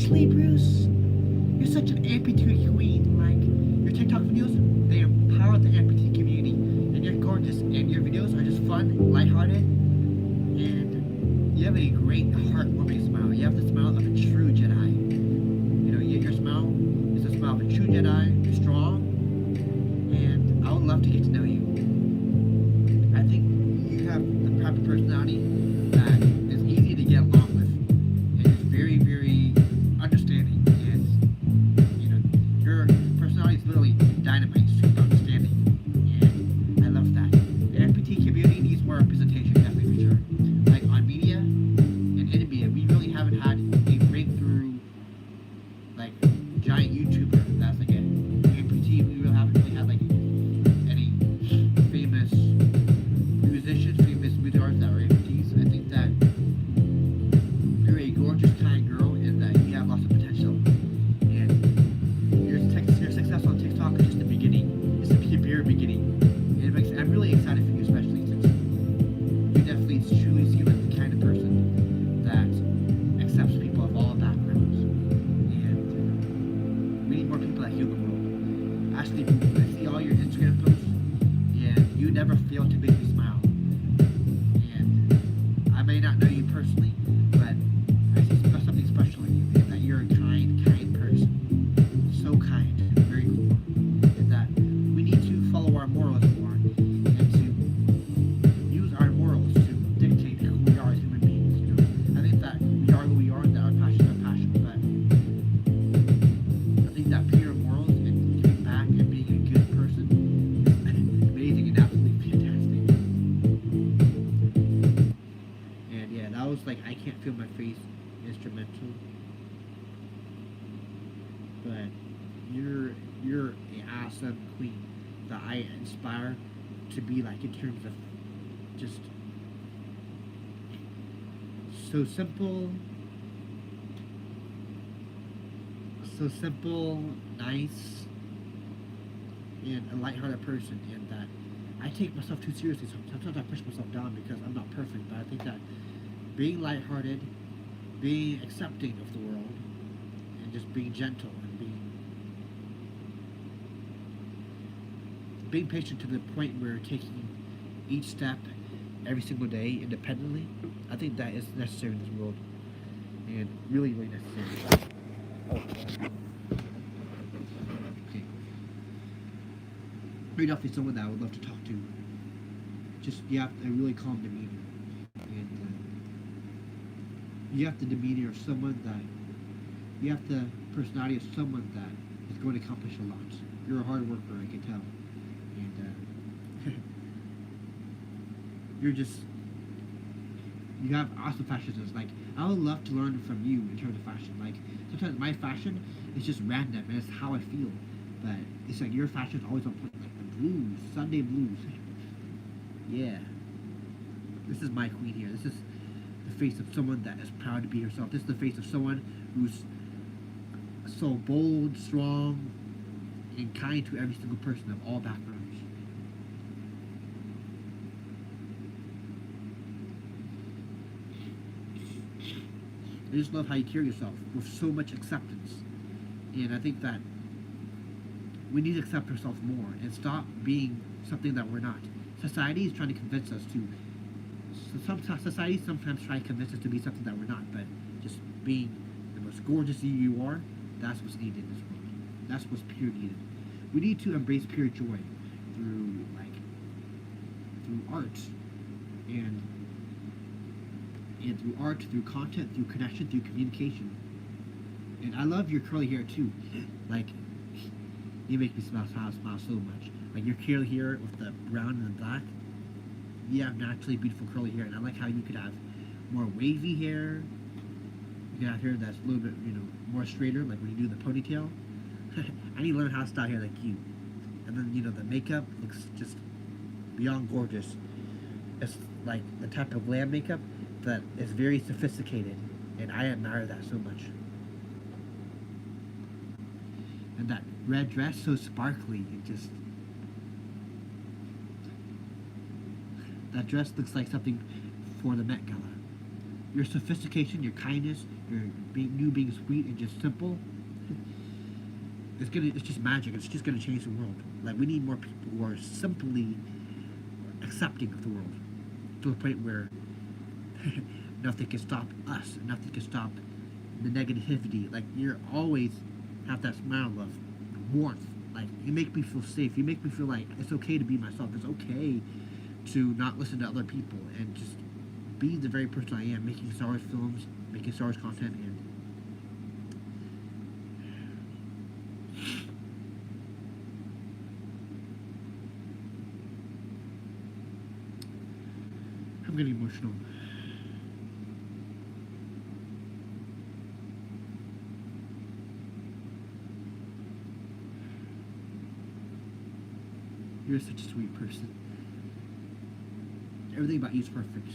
Seriously, Bruce? You're such an amputee queen. Like, your TikTok videos, they empower the amputee community. And you're gorgeous. And your videos are just fun, lighthearted, and you have a great, heartwarming smile. You have the smile of a true Jedi. Your smile is the smile of a true Jedi. You're strong, and I would love to get to know you. I think you have the type of personality that is easy to get along with, and is very, very understanding. And your personality is literally dynamite, super understanding, and I love that. The amputee community needs more representation, definitely for sure. Like on media and in media, we really haven't had a breakthrough, like, giant YouTuber that's like an amputee. We really haven't really had like any famous musicians, famous music artists that are amputees. I think that you're a gorgeous, kind girl, and that you have lots of potential. And your success on TikTok is just the beginning. It's the very beginning. And I'm really excited for you, especially since you definitely truly seem like the kind of person that accepts people of all backgrounds. And we need more people like you in the world. Actually, I see all your Instagram posts, and you never fail to make me smile. And I may not know you personally, but I see something special in you, and that you're a kind, kind person. So kind, very cool. And that we need to follow our morals more, and to use our morals to dictate who we are as human beings. I think that we are who we are, and that our passions are passion, but I think that pure morals and giving back and being a good person is amazing and absolutely fantastic. And yeah, that was like I Can't Feel My Face instrumental. But you're an awesome queen that I inspire to be like, in terms of just so simple, nice, and a lighthearted person. And that I take myself too seriously. Sometimes I push myself down because I'm not perfect. But I think that being lighthearted, being accepting of the world, and just being gentle and being patient to the point where taking each step every single day independently, I think that is necessary in this world, and really, really necessary. Oh, okay. You're definitely someone that I would love to talk to. Just, you have a really calm demeanor, and you have the demeanor of someone that, you have the personality of someone that is going to accomplish a lot. You're a hard worker, I can tell. And you have awesome fashion sense. Like, I would love to learn from you in terms of fashion. Like, sometimes my fashion is just random, and it's how I feel. But it's like your fashion is always on point. Like the blues, Sunday blues. Yeah. This is my queen here. This is the face of someone that is proud to be herself. This is the face of someone who's so bold, strong, and kind to every single person of all backgrounds. I just love how you carry yourself with so much acceptance. And I think that we need to accept ourselves more and stop being something that we're not. Society is trying to convince us to, society sometimes tries to convince us to be something that we're not, but just being the most gorgeous you are, that's what's needed in this world. That's what's pure needed. We need to embrace pure joy through art, and through art, through content, through connection, through communication. And I love your curly hair too. Like, you make me smile so much. Like your curly hair with the brown and the black. You have naturally beautiful curly hair, and I like how you could have more wavy hair. You can have hair that's a little bit, more straighter, like when you do the ponytail. I need to learn how to style hair like you. And then, the makeup looks just beyond gorgeous. It's like the type of glam makeup that is very sophisticated, and I admire that so much. And that red dress, so sparkly, that dress looks like something for the Met Gala. Your sophistication, your kindness, being sweet and just simple, it's just magic. It's just gonna change the world. Like we need more people who are simply accepting of the world to the point where nothing can stop us. Nothing can stop the negativity. Like you're always have that smile of warmth. Like you make me feel safe. You make me feel like it's okay to be myself. It's okay to not listen to other people and just be the very person I am, making Star Wars films, making Star Wars content, and I'm getting emotional. You're such a sweet person. Everything about you is perfect.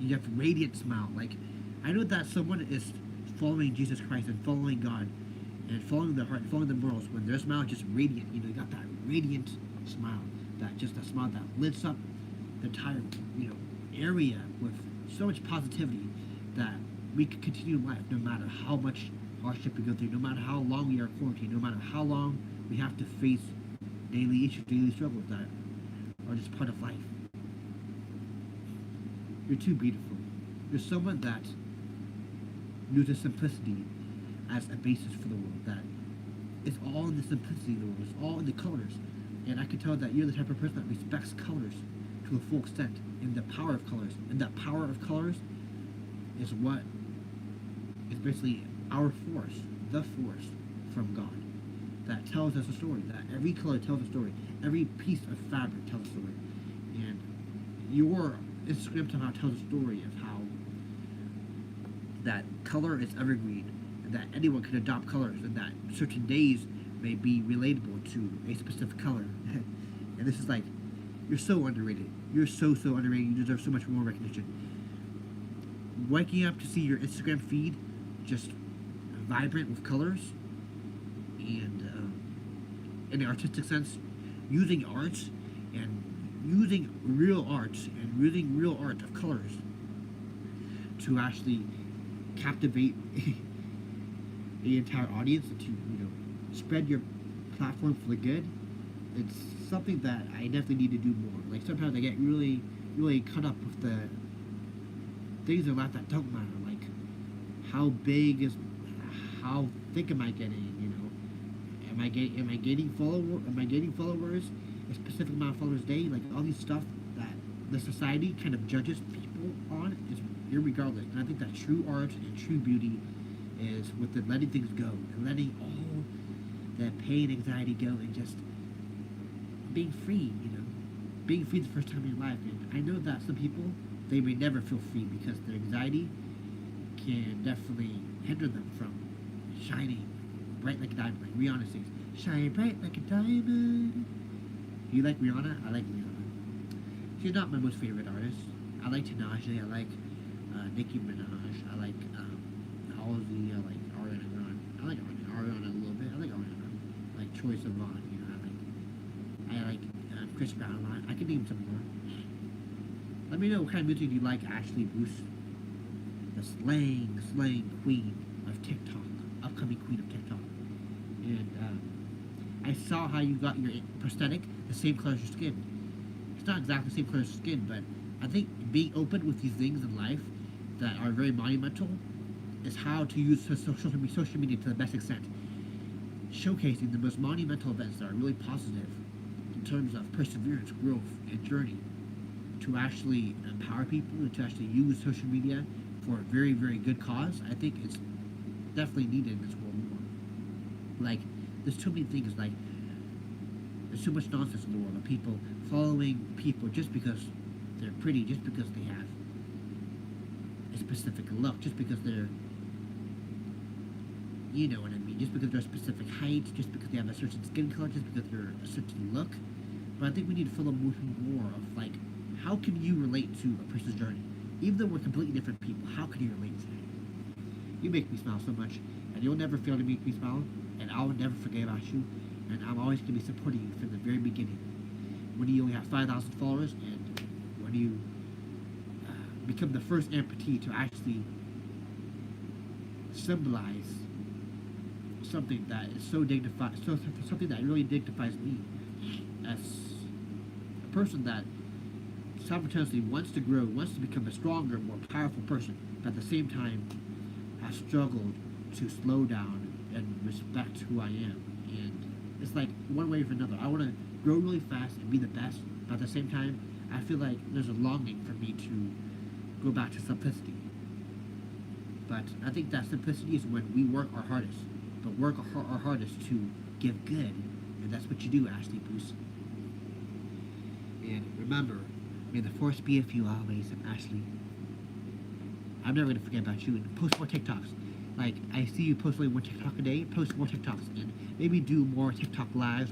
You have a radiant smile. Like, I know that someone is following Jesus Christ and following God and following their heart, following the morals when their smile is just radiant. You know, you got that radiant smile, that smile that lifts up the entire, area with so much positivity that we can continue life no matter how much hardship we go through, no matter how long we are quarantined, no matter how long we have to face daily issues, daily struggles that are just part of life. You're too beautiful. You're someone that uses simplicity as a basis for the world. That it's all in the simplicity of the world. It's all in the colors. And I can tell that you're the type of person that respects colors to a full extent, and the power of colors. And that power of colors is what is basically our force, the force from God, that tells us a story. That every color tells a story. Every piece of fabric tells a story. And your Instagram somehow tells a story of how that color is evergreen, and that anyone can adopt colors, and that certain days may be relatable to a specific color. And this is like, you're so underrated. You're so underrated. You deserve so much more recognition. Waking up to see your Instagram feed just vibrant with colors and in the artistic sense, using art and using real art and using real art of colors to actually captivate the entire audience and to spread your platform for the good. It's something that I definitely need to do more. Like sometimes I get really caught up with the things in life that don't matter. Like how thick am I getting? Am I gaining followers? A specific amount of followers a day? Like all these stuff that the society kind of judges people on is irregardless. And I think that true art and true beauty is with the letting things go and letting all that pain, anxiety go and just being free, being free the first time in your life. And I know that some people, they may never feel free because their anxiety can definitely hinder them from shining bright like a diamond, like Rihanna sings, shine bright like a diamond. Do you like Rihanna? I like Rihanna. She's not my most favorite artist. I like Tanache, I like Nicki Minaj, I like Halsey, I like Ariana Grande. I like Ariana a little bit. I like Ariana. I like Troye Sivan, I like Chris Brown a lot. I could name some more. Let me know what kind of music you like, Ashley Bruce. The slang queen of TikTok. Upcoming queen of TikTok. And I saw how you got your prosthetic the same color as your skin. It's not exactly the same color as your skin, but I think being open with these things in life that are very monumental is how to use social media to the best extent. Showcasing the most monumental events that are really positive in terms of perseverance, growth, and journey to actually empower people and to actually use social media for a very, very good cause. I think it's definitely needed in this world more. Like, there's too many things, like, there's too much nonsense in the world of people following people just because they're pretty, just because they have a specific look, just because they're, you know what I mean, just because they're a specific height, just because they have a certain skin color, just because they're a certain look. But I think we need to follow more of, like, how can you relate to a person's journey? Even though we're completely different people, how can you relate to it? You make me smile so much, and you'll never fail to make me smile, and I'll never forget about you, and I'm always going to be supporting you from the very beginning. When you only have 5,000 followers, and when you become the first amputee to actually symbolize something that is so dignified, something that really dignifies me as a person that simultaneously wants to grow, wants to become a stronger, more powerful person, but at the same time has struggled to slow down and respect who I am. And it's like one way or another. I want to grow really fast and be the best, but at the same time, I feel like there's a longing for me to go back to simplicity. But I think that simplicity is when we work our hardest, but work our hardest to give good, and that's what you do, Ashley Bruce. And remember, may the force be with you always, Ashley. I'm never gonna forget about you. And post more TikToks. Like I see you post only one TikTok a day. Post more TikToks and maybe do more TikTok lives.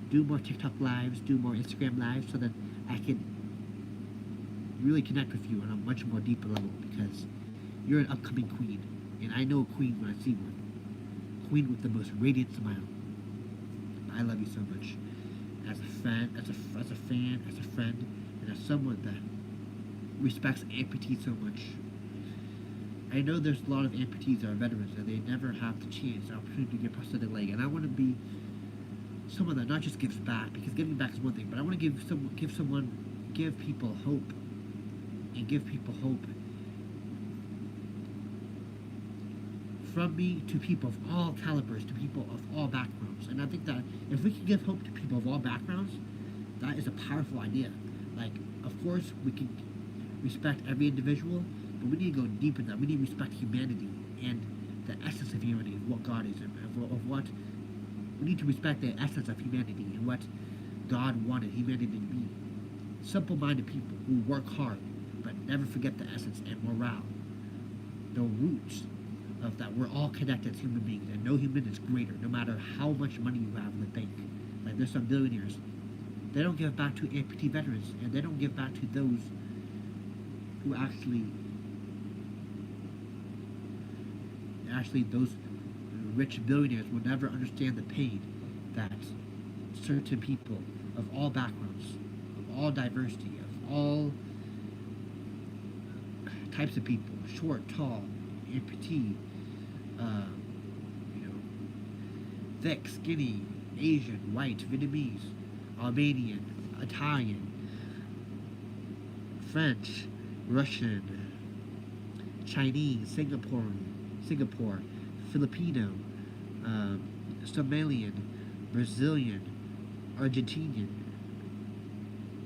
Do more TikTok lives. Do more Instagram lives so that I can really connect with you on a much more deeper level because you're an upcoming queen, and I know a queen when I see one. Queen with the most radiant smile. I love you so much. As a fan, as a friend, and as someone that respects amputees so much. I know there's a lot of amputees that are veterans and they never have the chance, the opportunity to get a prosthetic leg, and I want to be someone that not just gives back, because giving back is one thing, but I want to give people hope, and give people hope from me to people of all calibers, to people of all backgrounds. And I think that if we can give hope to people of all backgrounds, that is a powerful idea. Like, of course, we can respect every individual, but we need to go deeper than that. We need to respect humanity and the essence of humanity, of what God is, and of what we need to respect the essence of humanity and what God wanted humanity to be. Simple-minded people who work hard, but never forget the essence and morale, the roots of that we're all connected as human beings, and no human is greater, no matter how much money you have in the bank. Like there's some billionaires, they don't give back to amputee veterans, and they don't give back to those who actually those rich billionaires will never understand the pain that certain people of all backgrounds, of all diversity, of all types of people, short, tall, amputee, thick, skinny, Asian, white, Vietnamese, Albanian, Italian, French, Russian, Chinese, Singapore, Filipino, Somalian, Brazilian, Argentinian,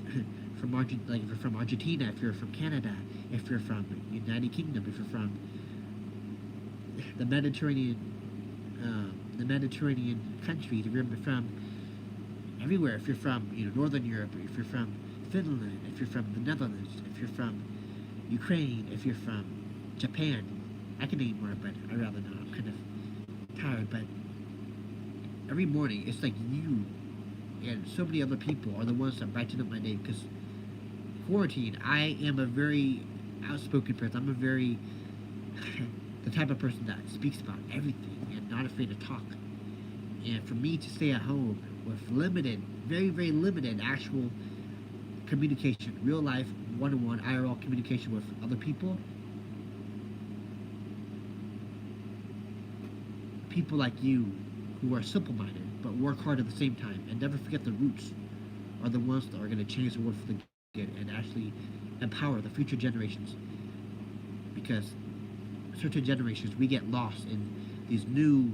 if you're from Argentina, if you're from Canada, if you're from the United Kingdom, if you're from the Mediterranean countries, if you're from everywhere, if you're from Northern Europe, if you're from Finland, if you're from the Netherlands, if you're from Ukraine, if you're from Japan. I can name more, but I'd rather not. I'm kind of tired, but every morning it's like you and so many other people are the ones that brighten up my day, because quarantine, I am a very outspoken person. I'm a very the type of person that speaks about everything and not afraid to talk. And for me to stay at home with limited, very, very limited actual communication, real life, one-on-one, IRL communication with other people like you who are simple-minded but work hard at the same time and never forget the roots are the ones that are going to change the world for the good and actually empower the future generations. Because certain generations, we get lost in these new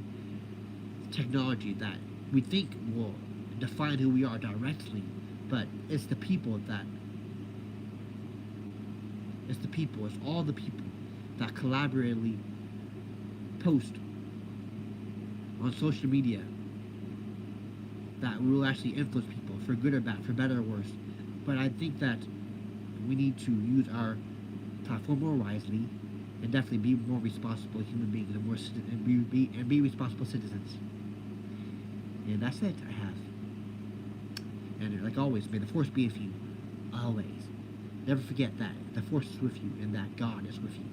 technology that we think will define who we are directly, but it's the people, it's all the people that collaboratively post on social media that will actually influence people for good or bad, for better or worse. But I think that we need to use our platform more wisely and definitely be more responsible human beings and be responsible citizens. And that's it. I have. And like always, may the force be with you. Always. Never forget that the force is with you and that God is with you.